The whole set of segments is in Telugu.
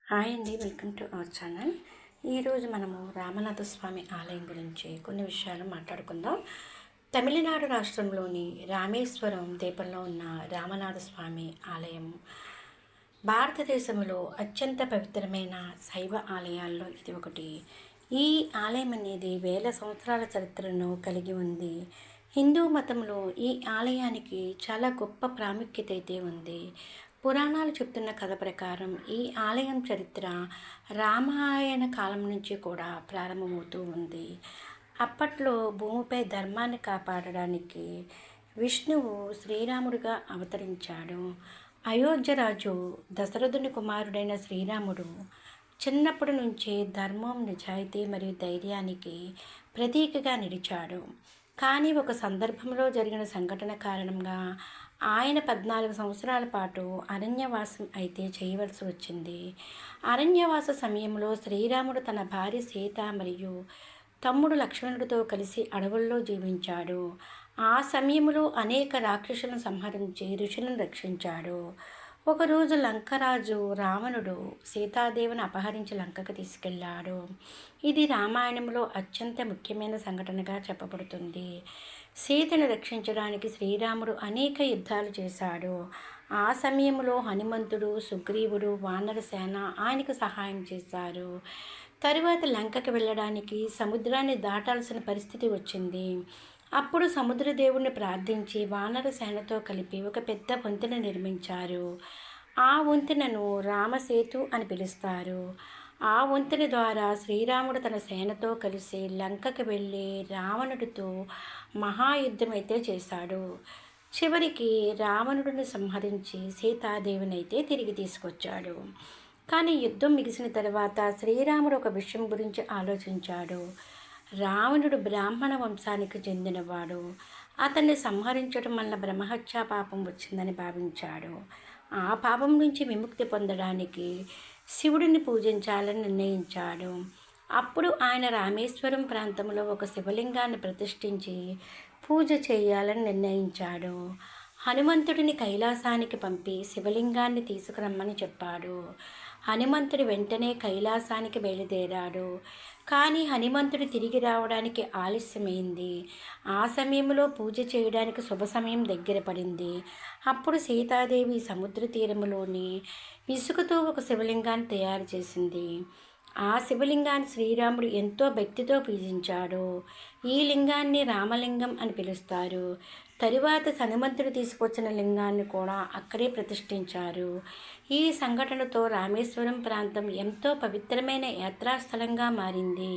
హాయ్ అండి, వెల్కమ్ టు అవర్ ఛానల్. ఈరోజు మనము రామనాథ స్వామి ఆలయం గురించి కొన్ని విషయాలు మాట్లాడుకుందాం. తమిళనాడు రాష్ట్రంలోని రామేశ్వరం ద్వీపంలో ఉన్న రామనాథ స్వామి ఆలయం భారతదేశంలో అత్యంత పవిత్రమైన శైవ ఆలయాల్లో ఇది ఒకటి. ఈ ఆలయం అనేది వేల సంవత్సరాల చరిత్రను కలిగి ఉంది. హిందూ మతంలో ఈ ఆలయానికి చాలా గొప్ప ప్రాముఖ్యత అయితే ఉంది. పురాణాలు చెప్తున్న కథ ప్రకారం ఈ ఆలయం చరిత్ర రామాయణ కాలం నుంచి కూడా ప్రారంభమవుతూ ఉంది. అప్పట్లో భూమిపై ధర్మాన్ని కాపాడడానికి విష్ణువు శ్రీరాముడిగా అవతరించాడు. అయోధ్య రాజు దశరథుని కుమారుడైన శ్రీరాముడు చిన్నప్పటి నుంచే ధర్మం, నిజాయితీ మరియు ధైర్యానికి ప్రతీకగా నిలిచాడు. కానీ ఒక సందర్భంలో జరిగిన సంఘటన కారణంగా ఆయన 14 సంవత్సరాల పాటు అరణ్యవాసం అయితే చేయవలసి వచ్చింది. అరణ్యవాస సమయంలో శ్రీరాముడు తన భార్య సీత మరియు తమ్ముడు లక్ష్మణుడితో కలిసి అడవుల్లో జీవించాడు. ఆ సమయంలో అనేక రాక్షసులను సంహరించి ఋషులను రక్షించాడు. ఒకరోజు లంకరాజు రావణుడు సీతాదేవిని అపహరించి లంకకు తీసుకెళ్లాడు. ఇది రామాయణంలో అత్యంత ముఖ్యమైన సంఘటనగా చెప్పబడుతుంది. సీతను రక్షించడానికి శ్రీరాముడు అనేక యుద్ధాలు చేశాడు. ఆ సమయంలో హనుమంతుడు, సుగ్రీవుడు, వానర సేన ఆయనకు సహాయం చేశారు. తరువాత లంకకు వెళ్ళడానికి సముద్రాన్ని దాటాల్సిన పరిస్థితి వచ్చింది. అప్పుడు సముద్రదేవుణ్ణి ప్రార్థించి వానర సేనతో కలిపి ఒక పెద్ద వంతెన నిర్మించారు. ఆ వంతెనను రామసేతు అని పిలుస్తారు. ఆ వంతెన ద్వారా శ్రీరాముడు తన సేనతో కలిసి లంకకు వెళ్ళి రావణుడితో మహాయుద్ధం అయితే చేశాడు. చివరికి రావణుడిని సంహరించి సీతాదేవిని అయితే తిరిగి తీసుకొచ్చాడు. కానీ యుద్ధం ముగిసిన తర్వాత శ్రీరాముడు ఒక విషయం గురించి ఆలోచించాడు. రావణుడు బ్రాహ్మణ వంశానికి చెందినవాడు. అతన్ని సంహరించడం వల్ల బ్రహ్మహత్యా పాపం వచ్చిందని భావించాడు. ఆ పాపం నుంచి విముక్తి పొందడానికి శివుడిని పూజించాలని నిర్ణయించాడు. అప్పుడు ఆయన రామేశ్వరం ప్రాంతంలో ఒక శివలింగాన్ని ప్రతిష్ఠించి పూజ చేయాలని నిర్ణయించాడు. హనుమంతుడిని కైలాసానికి పంపి శివలింగాన్ని తీసుకురమ్మని చెప్పాడు. హనుమంతుడు వెంటనే కైలాసానికి బయలుదేరాడు. కానీ హనుమంతుడు తిరిగి రావడానికి ఆలస్యమైంది. ఆ సమయంలో పూజ చేయడానికి శుభ సమయం దగ్గర పడింది. అప్పుడు సీతాదేవి సముద్ర తీరంలోని ఇసుకతో ఒక శివలింగాన్ని తయారు చేసింది. ఆ శివలింగాన్ని శ్రీరాముడు ఎంతో భక్తితో పూజించాడు. ఈ లింగాన్ని రామలింగం అని పిలుస్తారు. తరువాత హనుమంతుడు తీసుకొచ్చిన లింగాన్ని కూడా అక్కడే ప్రతిష్ఠించారు. ఈ సంఘటనతో రామేశ్వరం ప్రాంతం ఎంతో పవిత్రమైన యాత్రాస్థలంగా మారింది.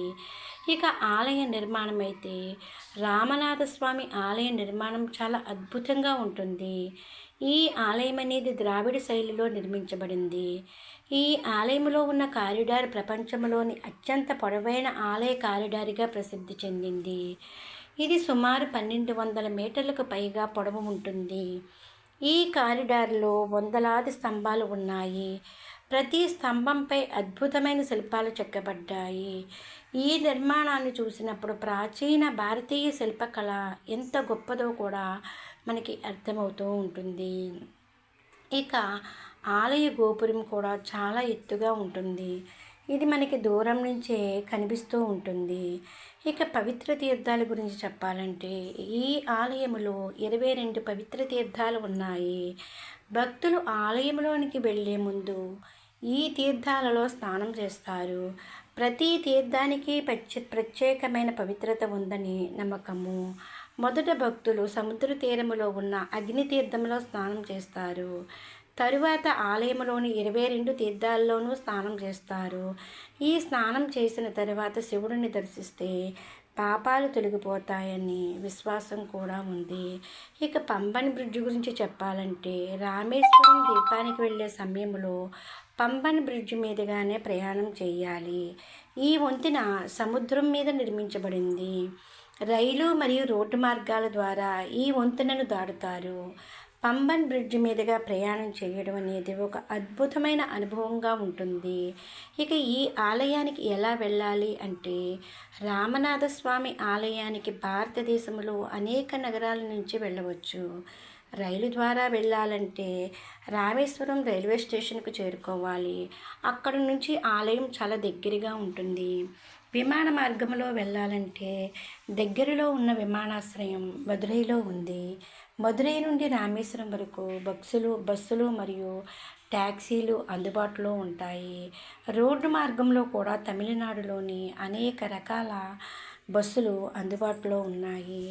ఇక ఆలయ నిర్మాణం అయితే రామనాథ స్వామి ఆలయ నిర్మాణం చాలా అద్భుతంగా ఉంటుంది. ఈ ఆలయం అనేది ద్రావిడ శైలిలో నిర్మించబడింది. ఈ ఆలయంలో ఉన్న కారిడార్ ప్రపంచంలోని అత్యంత పొడవైన ఆలయ కారిడార్గా ప్రసిద్ధి చెందింది. ఇది సుమారు 1200 మీటర్లకు పైగా పొడవు ఉంటుంది. ఈ కారిడార్లో వందలాది స్తంభాలు ఉన్నాయి. ప్రతి స్తంభంపై అద్భుతమైన శిల్పాలు చెక్కబడ్డాయి. ఈ నిర్మాణాన్ని చూసినప్పుడు ప్రాచీన భారతీయ శిల్పకళ ఎంత గొప్పదో కూడా మనకి అర్థమవుతూ ఉంటుంది. ఇక ఆలయ గోపురం కూడా చాలా ఎత్తుగా ఉంటుంది. ఇది మనకి దూరం నుంచే కనిపిస్తూ ఉంటుంది. ఇక పవిత్ర తీర్థాల గురించి చెప్పాలంటే ఈ ఆలయంలో 22 పవిత్ర తీర్థాలు ఉన్నాయి. భక్తులు ఆలయంలోనికి వెళ్ళే ముందు ఈ తీర్థాలలో స్నానం చేస్తారు. ప్రతి తీర్థానికి ప్రత్యేకమైన పవిత్రత ఉందని నమ్మకము. మొదట భక్తులు సముద్ర తీరములో ఉన్న అగ్ని తీర్థంలో స్నానం చేస్తారు. తరువాత ఆలయంలోని 22 తీర్థాల్లోనూ స్నానం చేస్తారు. ఈ స్నానం చేసిన తరువాత శివుడిని దర్శిస్తే పాపాలు తొలగిపోతాయని విశ్వాసం కూడా ఉంది. ఇక పంబన్ బ్రిడ్జ్ గురించి చెప్పాలంటే రామేశ్వరం ద్వీపానికి వెళ్ళే సమయంలో పంబన్ బ్రిడ్జ్ మీదుగానే ప్రయాణం చేయాలి. ఈ వంతెన సముద్రం మీద నిర్మించబడింది. రైలు మరియు రోడ్డు మార్గాల ద్వారా ఈ వంతెనను దాటుతారు. పంబన్ బ్రిడ్జ్ మీదుగా ప్రయాణం చేయడం అనేది ఒక అద్భుతమైన అనుభవంగా ఉంటుంది. ఇక ఈ ఆలయానికి ఎలా వెళ్ళాలి అంటే రామనాథ స్వామి ఆలయానికి భారతదేశంలో అనేక నగరాల నుంచి వెళ్ళవచ్చు. రైలు ద్వారా వెళ్ళాలంటే రామేశ్వరం రైల్వే స్టేషన్‌కు చేరుకోవాలి. అక్కడి నుంచి ఆలయం చాలా దగ్గరగా ఉంటుంది. విమాన మార్గంలో వెళ్ళాలంటే దగ్గరలో ఉన్న విమానాశ్రయం మదురైలో ఉంది. మదురై నుండి రామేశ్వరం వరకు బస్సులు మరియు టాక్సీలు అందుబాటులో ఉంటాయి. రోడ్డు మార్గంలో కూడా తమిళనాడులోని అనేక రకాల బస్సులు అందుబాటులో ఉన్నాయి.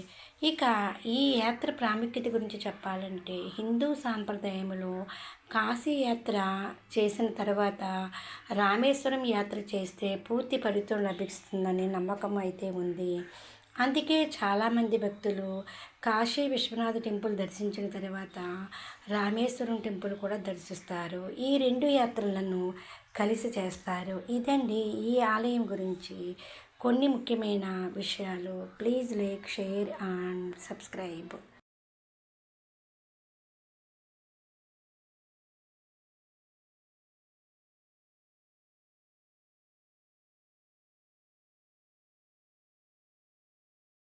ఇక ఈ యాత్ర ప్రాముఖ్యత గురించి చెప్పాలంటే హిందూ సాంప్రదాయంలో కాశీ యాత్ర చేసిన తర్వాత రామేశ్వరం యాత్ర చేస్తే పూర్తి ఫలితం లభిస్తుందని నమ్మకం అయితే ఉంది. అందుకే చాలామంది భక్తులు కాశీ విశ్వనాథ టెంపుల్ దర్శించిన తర్వాత రామేశ్వరం టెంపుల్ కూడా దర్శిస్తారు. ఈ రెండు యాత్రలను కలిసి చేస్తారు. ఇదండి ఈ ఆలయం గురించి కొన్ని ముఖ్యమైన విషయాలు. Please like, share and subscribe.